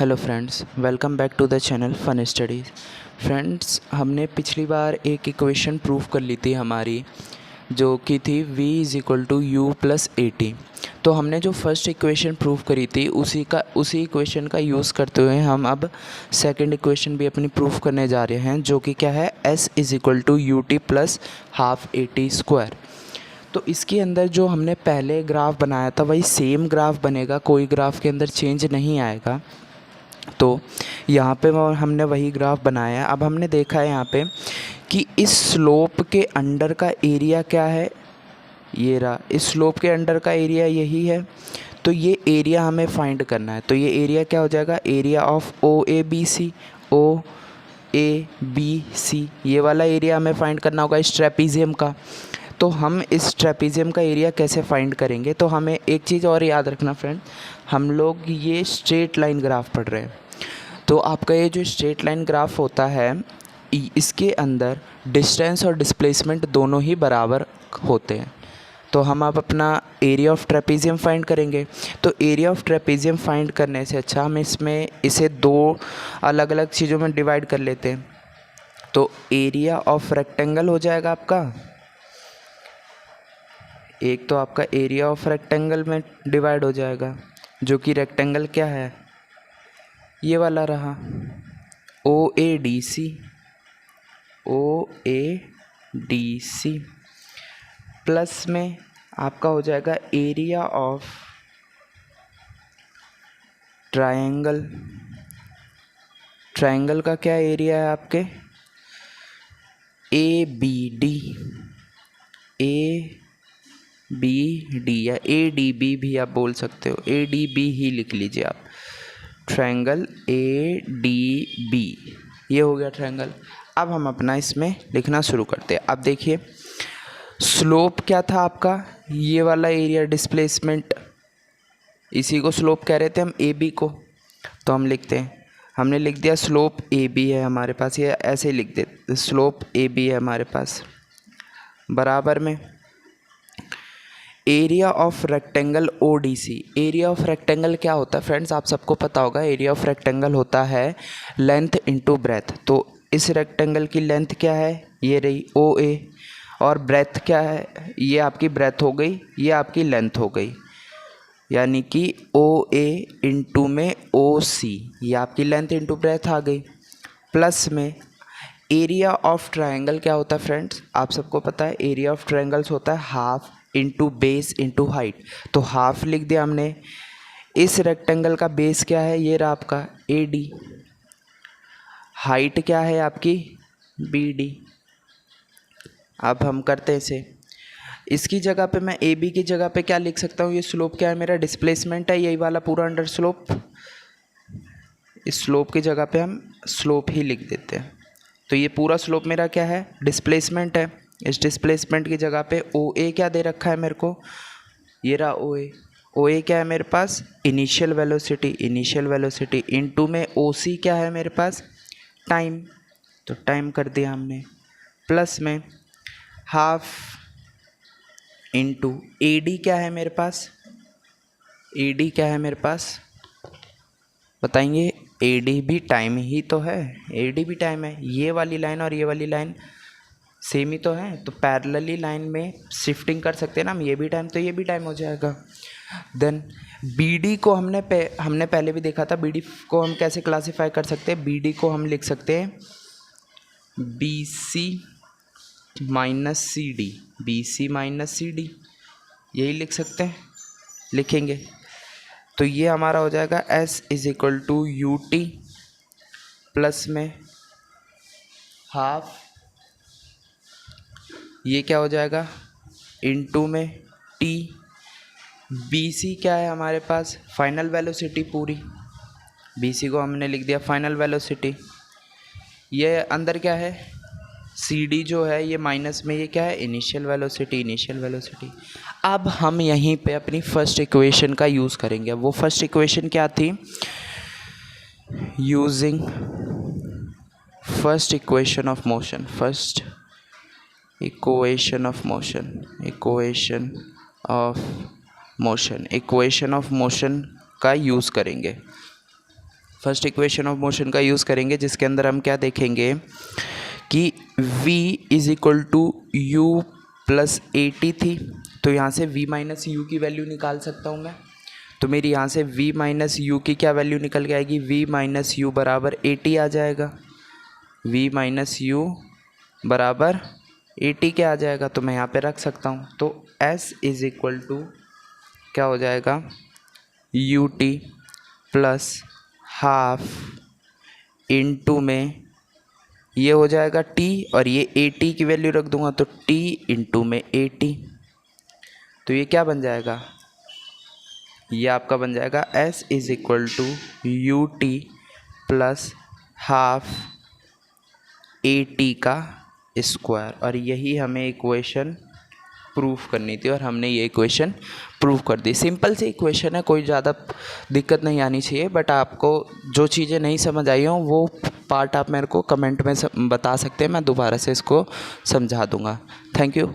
Hello friends, welcome back to the channel fun studies. Friends, हमने पिछली बार एक equation prove कर ली थी हमारी, जो कि थी v is equal to U plus A T. तो हमने जो फर्स्ट इक्वेशन प्रूव करी थी उसी इक्वेशन का यूज़ करते हुए हम अब सेकंड इक्वेशन भी अपनी प्रूव करने जा रहे हैं, जो कि क्या है, s is equal to U T plus half A T square. तो इसके अंदर जो हमने पहले ग्राफ बनाया था वही सेम ग्राफ बनेगा, कोई ग्राफ के अंदर चेंज नहीं आएगा। तो यहाँ पे हमने वही ग्राफ बनाया है। अब हमने देखा है यहाँ पे कि इस स्लोप के अंडर का एरिया क्या है, ये रहा। इस स्लोप के अंडर का एरिया यही है, तो ये एरिया हमें फाइंड करना है। तो ये एरिया क्या हो जाएगा, area of O A B C, O A B C, ये वाला एरिया हमें फाइंड करना होगा इस ट्रेपीजियम का। तो हम इस ट्रेपीजियम का एरिया कैसे फाइंड करेंगे, तो हमें एक चीज़ और याद रखना फ्रेंड, हम लोग ये स्ट्रेट लाइन ग्राफ पढ़ रहे हैं। तो आपका ये जो स्ट्रेट लाइन ग्राफ होता है, इसके अंदर डिस्टेंस और डिस्प्लेसमेंट दोनों ही बराबर होते हैं। तो हम अब अपना एरिया ऑफ ट्रेपीजियम फाइंड करेंगे। तो एरिया ऑफ ट्रेपीजियम फाइंड करने से अच्छा हम इसे दो अलग अलग चीज़ों में डिवाइड कर लेते हैं। तो एरिया ऑफ रेक्टेंगल हो जाएगा आपका, एक तो आपका एरिया ऑफ रेक्टेंगल में डिवाइड हो जाएगा, जो कि रेक्टेंगल क्या है, ये वाला रहा, O A D C, O A D C, plus में आपका हो जाएगा एरिया ऑफ ट्रायंगल। ट्रायंगल का क्या एरिया है आपके, A B D, A B D या ए डी बी भी आप बोल सकते हो, ए डी बी ही लिख लीजिए आप, ट्रायंगल ए डी बी, ये हो गया ट्रायंगल। अब हम अपना इसमें लिखना शुरू करते हैं। अब देखिए, स्लोप क्या था आपका, ये वाला एरिया डिस्प्लेसमेंट, इसी को स्लोप कह रहे थे हम, ए बी को। तो हम लिखते हैं, हमने लिख दिया स्लोप ए बी है हमारे पास, ये ऐसे ही लिख दे, स्लोप ए बी है हमारे पास, बराबर में area of rectangle O D C. Area of rectangle क्या होता है फ्रेंड्स, आप सबको पता होगा, एरिया ऑफ रेक्टेंगल होता है लेंथ इनटू ब्रेथ। तो इस रेक्टेंगल की लेंथ क्या है, ये रही ओ ए, और ब्रेथ क्या है, ये आपकी ब्रेथ हो गई, ये आपकी लेंथ हो गई, यानी कि ओ ए इंटू में ओ सी, ये आपकी लेंथ इंटू ब्रेथ आ गई। प्लस में एरिया ऑफ ट्रायंगल क्या होता है फ्रेंड्स, आप सबको पता है, एरिया ऑफ ट्रायंगल्स होता है half into base into height. तो हाफ लिख दिया हमने। इस रेक्टेंगल का बेस क्या है, ये रहा आपका ए डी, हाइट क्या है आपकी बी डी। अब हम करते हैं इसे, इसकी जगह पे मैं ए बी की जगह पे क्या लिख सकता हूँ, ये स्लोप क्या है मेरा, डिस्प्लेसमेंट है, यही वाला पूरा अंडर स्लोप। इस स्लोप की जगह पे हम स्लोप ही लिख देते हैं। तो ये पूरा स्लोप मेरा क्या है, डिस्प्लेसमेंट है। इस डिस्प्लेसमेंट की जगह पे ओ ए क्या दे रखा है मेरे को, ये रहा ओ ए। ओ ए क्या है मेरे पास, initial velocity, initial velocity into में ओ सी क्या है मेरे पास, टाइम। तो टाइम कर दिया हमने, प्लस में हाफ इनटू ए डी क्या है मेरे पास, ए डी क्या है मेरे पास बताएंगे, ए डी भी टाइम ही तो है, ए डी भी टाइम है। ये वाली लाइन और ये वाली लाइन सेम ही तो है, तो पैरेलली लाइन में शिफ्टिंग कर सकते हैं ना हम, ये भी टाइम तो ये भी टाइम हो जाएगा। देन बी डी को हमने पहले भी देखा था, बी डी को हम कैसे क्लासीफाई कर सकते हैं, बी डी को हम लिख सकते हैं B C minus C D, B C minus C D, यही लिख सकते हैं, लिखेंगे। तो ये हमारा हो जाएगा S is equal to U T plus में हाफ, ये क्या हो जाएगा इनटू में T। बी सी क्या है हमारे पास, फाइनल वेलोसिटी पूरी, बी सी को हमने लिख दिया फाइनल वेलोसिटी। ये अंदर क्या है, सी डी जो है ये माइनस में, ये क्या है, इनिशियल वेलोसिटी, इनिशियल वेलोसिटी। अब हम यहीं पे अपनी फर्स्ट इक्वेशन का यूज़ करेंगे। वो फर्स्ट इक्वेशन क्या थी, using first equation of motion, first equation of motion, equation of motion का यूज़ करेंगे। फर्स्ट इक्वेशन ऑफ मोशन का यूज़ करेंगे, जिसके अंदर हम क्या देखेंगे कि v is equal to U plus A T थी, तो यहाँ से v माइनस यू की वैल्यू निकाल सकता हूँ मैं। तो मेरी यहाँ से v माइनस यू की क्या वैल्यू निकल के आएगी, v माइनस यू बराबर ए टी आ जाएगा। v माइनस यू बराबर ए टी क्या आ जाएगा, तो मैं यहाँ पे रख सकता हूँ। तो s इज़ इक्वल टू क्या हो जाएगा, you T plus half into में ये हो जाएगा t, और ये ए टी की वैल्यू रख दूंगा तो t इंटू में ए टी। तो ये क्या बन जाएगा, ये आपका बन जाएगा s is equal to U T plus half A T का स्क्वायर। और यही हमें इक्वेशन प्रूफ करनी थी, और हमने ये इक्वेशन प्रूफ कर दी। सिंपल सी इक्वेशन है, कोई ज़्यादा दिक्कत नहीं आनी चाहिए। बट आपको जो चीज़ें नहीं समझ आई हों वो पार्ट आप मेरे को कमेंट में बता सकते हैं, मैं दोबारा से इसको समझा दूंगा। Thank you.